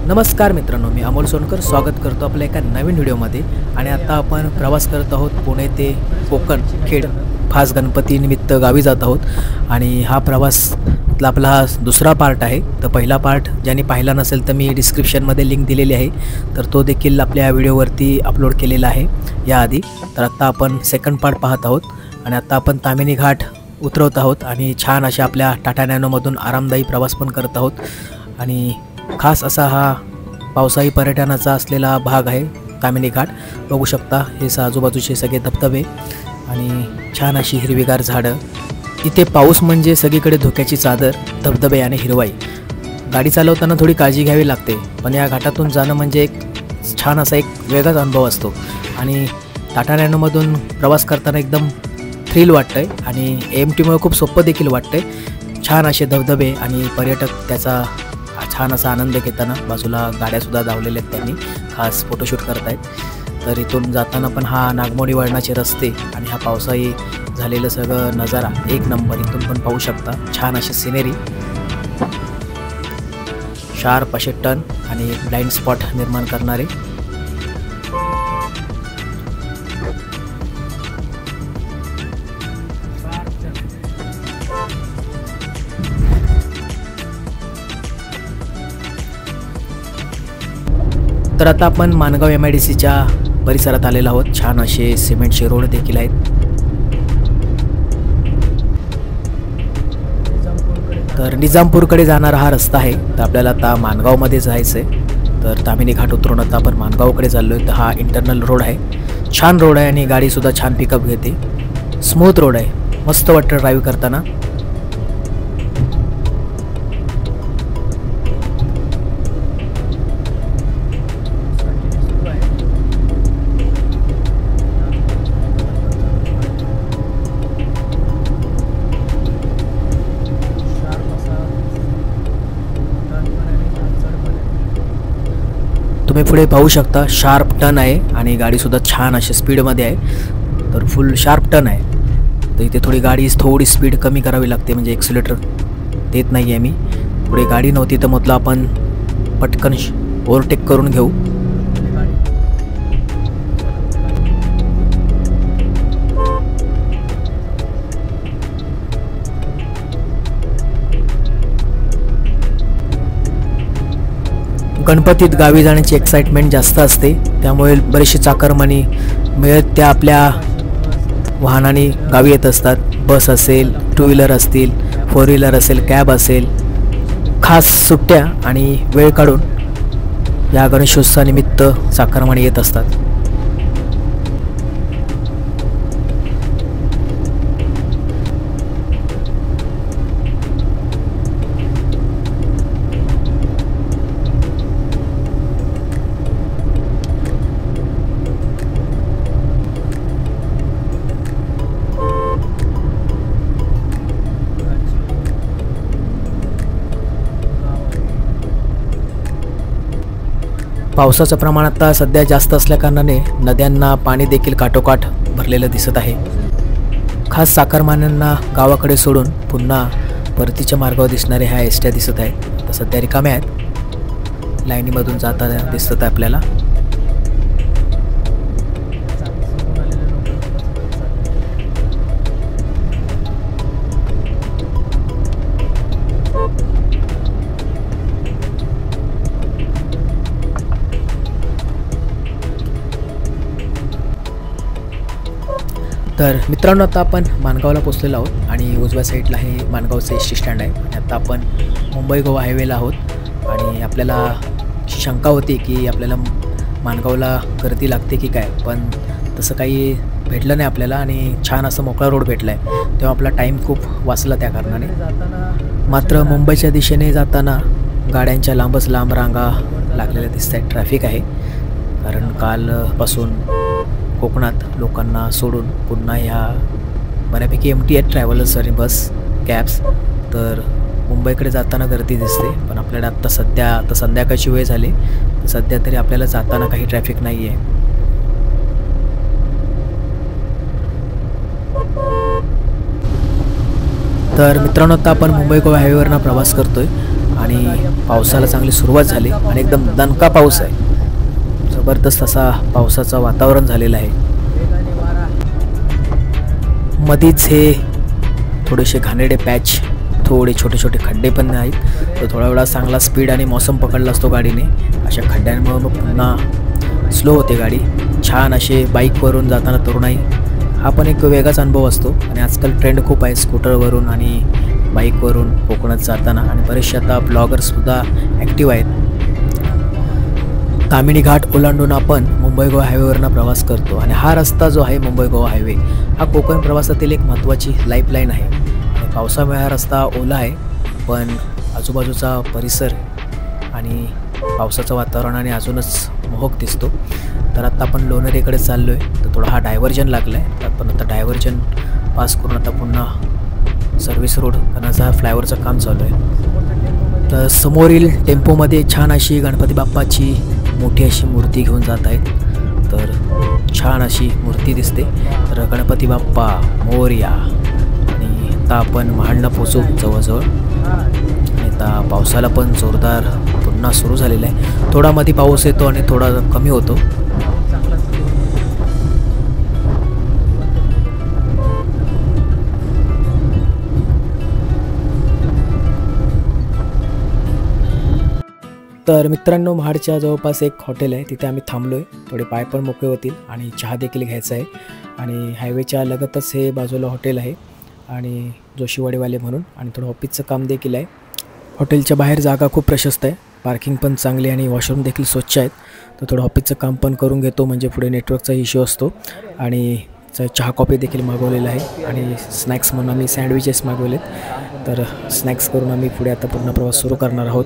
नमस्कार मित्रांनो, मी अमोल सोनकर स्वागत करतो आपल्या एका नवीन व्हिडिओमध्ये। आणि आता आपण प्रवास करत आहोत पुणे ते कोकण खेड खास गणपतीनिमित्त गावी जात आहोत। आणि हा प्रवास आपला दुसरा पार्ट आहे। तर पहिला पार्ट ज्यांनी पाहिला नसेल तर मी डिस्क्रिप्शनमध्ये लिंक दिलेली आहे, तर तो देखील आपल्या व्हिडिओवरती अपलोड केलेला आहे याआधी। तर आता आपण सेकंड पार्ट पाहत आहोत आणि आता आपण ताम्हिणी घाट उतरवत आहोत आणि छान अशा आपल्या टाटा नॅनोमधून आरामदायी प्रवास पण करत आहोत। आणि खास असा हा पावसाळी पर्यटनाचा असलेला भाग आहे ताम्हिणी घाट। बघू शकता हे आजूबाजूचे सगळे धबधबे आणि छान अशी हिरवीगार झाडं। इथे पाऊस म्हणजे सगळीकडे धोक्याची चादर, धबधबे आणि हिरवाई। गाडी चालवताना थोडी काळजी घ्यावी लागते, पण या घाटातून जाणं म्हणजे एक छान असा एक वेगळाच अनुभव असतो। आणि टाटा नॅनोमधून प्रवास करताना एकदम थ्रिल वाटतंय आणि AMTमुळे खूप सोपं देखील वाटतंय। छान असे धबधबे आणि पर्यटक त्याचा छान असा आनंद घेताना, बाजूला गाड्यासुद्धा लावलेल्या आहेत, त्यांनी खास फोटोशूट करत आहेत। तर इथून जाताना पण हा नागमोडी वळणाचे रस्ते आणि हा पावसाळी झालेलं सगळं नजारा एक नंबर इथून पण पाहू शकता। छान अशी सिनेरी, शार्प असे टर्न आणि ब्लाइंड स्पॉट निर्माण करणारे। तर आता आपण माणगाव MIDCच्या परिसरात आलेलो आहोत। छान असे सिमेंटचे रोड देखील आहेत। तर निजामपूरकडे जाणारा हा रस्ता आहे। तर आपल्याला आता माणगावमध्ये जायचं आहे। तर ताम्हिणी घाट उतरून आता आपण माणगावकडे चाललो आहे। तर हा इंटरनल रोड आहे, छान रोड आहे आणि गाडीसुद्धा छान पिकअप घेते। स्मूथ रोड आहे, मस्त वाटतं ड्राईव्ह करताना। तुम्ही पुढे पाहू शकता शार्प टर्न आहे आणि गाडीसुद्धा छान अशी स्पीडमध्ये आहे। तर फुल शार्प टर्न आहे। तर इथे थोडी गाडी थोडी स्पीड कमी करावी लागते, म्हणजे एक्सिलेटर देत नाही आहे मी। पुढे गाडी नव्हती तर म्हटलं आपण पटकन ओव्हरटेक करून घेऊ। गणपतीत गावी जाण्याची एक्साइटमेंट जास्त असते, त्यामुळे बरेचसे चाकरमानी मिळत त्या आपल्या वाहनाने गावी येत असतात। बस असेल, 2 व्हीलर असतील, 4 व्हीलर असेल, कॅब असेल। खास सुट्ट्या आणि वेळ काढून या गणेशोत्सवानिमित्त चाकरमानी येत असतात। पावसाचं प्रमाण आता सध्या जास्त असल्याकारणाने नद्यांना पाणी देखील काठोकाठ भरलेलं दिसत आहे। खास चाकरमान्यांना गावाकडे सोडून पुन्हा परतीच्या मार्गावर दिसणारे ह्या एसट्या दिसत आहेत। आता सध्या रिकाम्या आहेत, लाईनीमधून जाताना दिसत आहे आपल्याला। तर मित्रांनो, आता आपण माणगावला पोचलेलो आहोत आणि उजव्या साईडला हे माणगावचं एसटी स्टँड आहे। आणि आता आपण मुंबई गोवा हायवेला आहोत आणि आपल्याला शंका होती की आपल्याला माणगावला गर्दी लागते की काय, पण तसं काही भेटलं नाही आपल्याला आणि छान असं मोकळा रोड भेटला आहे, तेव्हा आपला टाईम खूप वाचला त्या कारणाने। मात्र मुंबईच्या दिशेने जाताना गाड्यांच्या लांबच लांब रांगा लागलेल्या दिसत आहेत, ट्रॅफिक आहे। कारण कालपासून कोकणात लोकांना सोडून पुन्हा ह्या बऱ्यापैकी MT आहेत ट्रॅव्हलर्स आणि बस कॅब्स। तर मुंबईकडे जाताना गर्दी दिसते, पण आपल्याला आत्ता सध्या आता संध्याकाळची वेळ झाली, तर सध्या तरी आपल्याला जाताना काही ट्रॅफिक नाही आहे। तर मित्रांनो, आता आपण मुंबई गोवा हायवेवरनं प्रवास करतोय आणि पावसाला चांगली सुरुवात झाली आणि एकदम दणका पाऊस आहे. जबरदस्त असा पावसाचं वातावरण झालेलं आहे. मधीच हे थोडेसे घाणेरडे पॅच, थोडे छोटे छोटे खड्डे पण आहेत. तर थोडा वेळा चांगला स्पीड आणि मौसम पकडला असतो गाडीने. अशा खड्ड्यांमुळे मग पुन्हा स्लो होते गाडी. छान असे बाईकवरून जाताना तरुणाई हा पण एक वेगळाच अनुभव असतो. आणि आजकाल ट्रेंड खूप आहे स्कूटरवरून आणि बाईकवरून कोकणात जाताना. आणि बरेचसे आता ब्लॉगर्ससुद्धा ॲक्टिव्ह आहेत. तामिनी घाट ओलांडून आपण मुंबई गोवा हायवेवरनं प्रवास करतो. आणि हा रस्ता जो आहे मुंबई गोवा हायवे हा कोकण प्रवासातील एक महत्त्वाची लाईफलाईन आहे. आणि पावसामुळे हा रस्ता ओला आहे, पण आजूबाजूचा परिसर आणि पावसाचं वातावरण आणि अजूनच मोहक दिसतो. तर आता आपण लोणेरेकडे चाललो आहे. तर थोडा हा डायव्हर्जन लागला आहे. आपण आता डायव्हर्जन पास करून आता पुन्हा सर्व्हिस रोड करण्याचा फ्लायओव्हरचं काम चालू आहे. तर समोरील टेम्पोमध्ये छान अशी गणपती बाप्पाची मोठी अशी मूर्ती घेऊन जात आहेत. तर छान अशी मूर्ती दिसते. तर गणपती बाप्पा मोरया. आणि आता आपण महाडला पोचू जवळजवळ. आणि आता पावसाला पण जोरदार पुन्हा सुरू झालेला आहे. थोडा मध्ये पाऊस येतो आणि थोडा कमी होतो. तर मित्रांनो, महाडच्या जवळपास एक हॉटेल आहे, तिथे आम्ही थांबलो आहे. थोडे पाय पण मोकळे होतील आणि चहा देखील घ्यायचा आहे. आणि हायवेच्या लगतच हे बाजूला हॉटेल आहे आणि जोशीवाडीवाले म्हणून. आणि थोडं ऑफिसचं काम देखील आहे. हॉटेलच्या बाहेर जागा खूप प्रशस्त आहे, पार्किंग पण चांगली आणि वॉशरूम देखील स्वच्छ आहेत. तर थोडं ऑफिसचं काम पण करून घेतो, म्हणजे पुढे नेटवर्कचा इश्यू असतो. आणि चहा कॉफी देखील मागवलेला आहे. आणि स्नॅक्स म्हणून आम्ही सँडविचेस मागवलेत. तर स्नॅक्स करून आम्ही पुढे आता पूर्ण प्रवास सुरू करणार आहोत.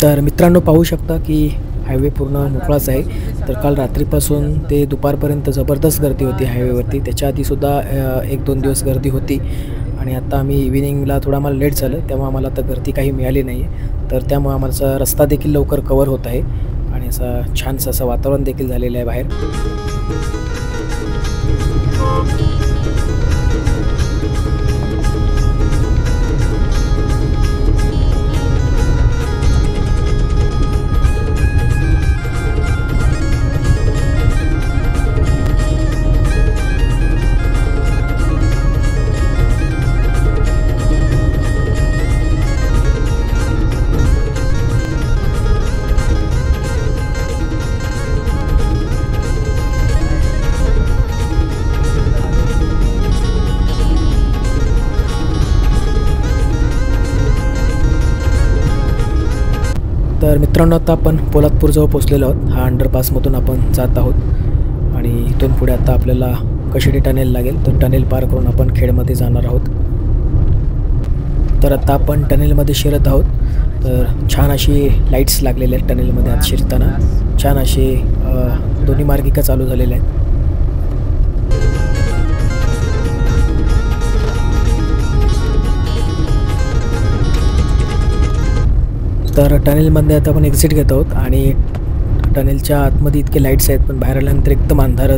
तर मित्रांनो, पाहू शकता की हायवे पूर्ण मोकळाच आहे. तर काल रात्रीपासून ते दुपारपर्यंत जबरदस्त गर्दी होती हायवेवरती. त्याच्या आधीसुद्धा 1-2 दिवस गर्दी होती. आणि आता आम्ही इव्हिनिंगला थोडं आम्हाला लेट झालं, तेव्हा आम्हाला आता गर्दी काही मिळाली नाही आहे. तर त्यामुळे आम्हाला रस्ता देखील लवकर कवर होत आहे आणि असं छानसं असं वातावरण देखील झालेलं आहे बाहेर. तर मित्रांनो, आता आपण पोलादपूरजवळ पोचलेलो आहोत. हा अंडरपासमधून आपण जात आहोत आणि इथून पुढे आता आपल्याला कशिडी टनेल लागेल. तर टनेल पार करून आपण खेडमध्ये जाणार आहोत. तर आता आपण टनेलमध्ये शिरत आहोत. तर छान अशी लाईट्स लागलेले आहेत टनेलमध्ये आत शिरताना. छान असे दोन्ही मार्गिका चालू झालेल्या आहेत. तर टनेलमध्ये आता आपण एक्झिट घेत आहोत आणि टनेलच्या आतमध्ये इतके लाईट्स आहेत, पण बाहेर आल्यानंतर एकदम अंधार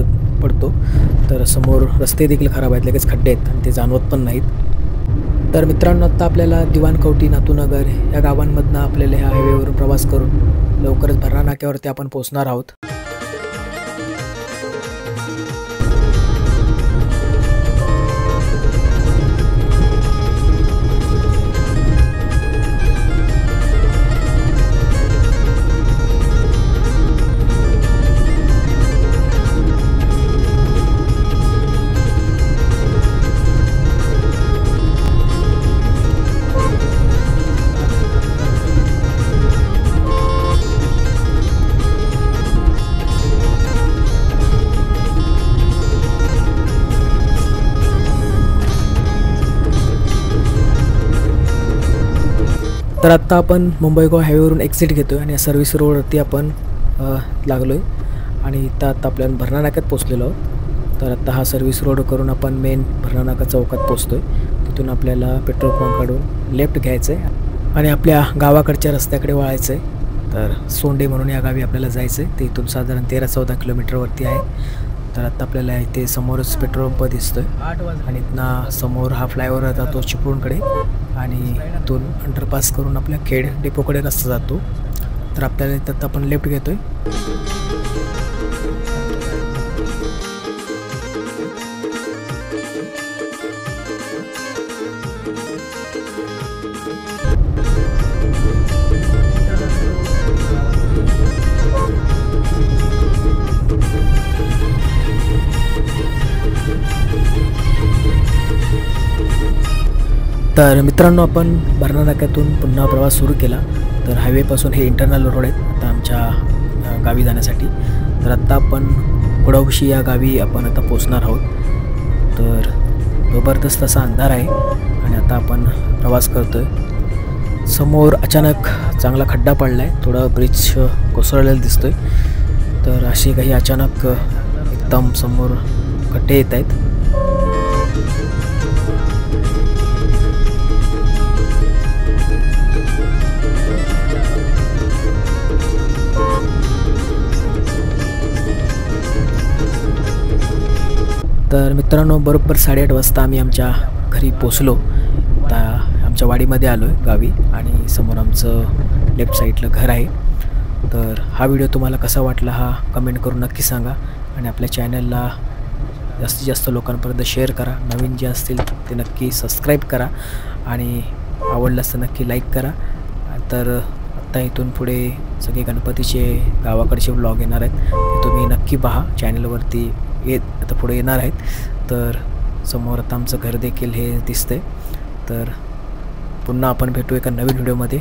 पडतो. तर समोर रस्ते देखील खराब आहेत, लगेच खड्डे आहेत आणि ते जाणवत पण नाहीत. तर मित्रांनो, आता आपल्याला दिवाणकवटी, नातूनगर या गावांमधनं आपल्याला ह्या हायवेवरून प्रवास करून लवकरच भरणा नाक्यावरती आपण पोहोचणार आहोत. तर आत्ता आपण मुंबई गोवा हायवेवरून एक्झिट घेतो आहे आणि सर्व्हिस रोडवरती आपण लागलो आहे आणि इथं आत्ता आपल्याला भरणा नाक्यात पोचलेलो आहोत. तर आत्ता हा सर्व्हिस रोड करून आपण मेन भरणा नाका चौकात पोचतो आहे. तिथून आपल्याला पेट्रोल पंपाकडून लेफ्ट घ्यायचं आहे आणि आपल्या गावाकडच्या रस्त्याकडे वळायचं आहे. तर सोंडे म्हणून या गावी आपल्याला जायचं आहे. ते इथून साधारण 13-14 किलोमीटरवरती आहे. तर आत्ता आपल्याला इथे समोरच पेट्रोल पंप दिसतो आहे आणि इथनं समोर हा फ्लायओव्हर जातो चिपळूणकडे आणि इथून अंडरपास करून आपल्या खेड डेपोकडे रस्ता जातो. तर आपल्याला इथं आपण लेफ्ट घेतो आहे. तर मित्रांनो, आपण भरणा नाक्यातून पुन्हा प्रवास सुरू केला. तर हायवेपासून हे इंटरनल रोड आहेत आता आमच्या गावी जाण्यासाठी. तर आत्ता आपण कुडावशी या गावी आपण आता पोचणार आहोत. तर जबरदस्त असा अंधार आहे आणि आता आपण प्रवास करतो आहे. समोर अचानक चांगला खड्डा पडला आहे, थोडा ब्रिज कोसळलेला दिसतो आहे. तर असे काही अचानक एकदम समोर खड्डे येत आहेत. तर मित्रांनो, बरोबर 8:30 वाजता आम्ही आमच्या घरी पोचलो. आता आमच्या वाडीमध्ये आलो आहे गावी आणि समोर आमचं लेफ्ट साईडला घर आहे. तर हा व्हिडिओ तुम्हाला कसा वाटला हा कमेंट करून नक्की सांगा आणि आपल्या चॅनलला जास्तीत जास्त लोकांपर्यंत शेअर करा. नवीन जे असतील ते नक्की सबस्क्राईब करा आणि आवडल्यास तर नक्की लाईक करा. तर आत्ता इथून पुढे सगळे गणपतीचे गावाकडचे व्लॉग येणार आहेत, ते तुम्ही नक्की पहा. चॅनलवरती आता पुढे येणार आहेत. तर समोर आता आमचं घर देखील हे दिसतंय. तर पुन्हा आपण भेटू एका नवीन व्हिडिओमध्ये.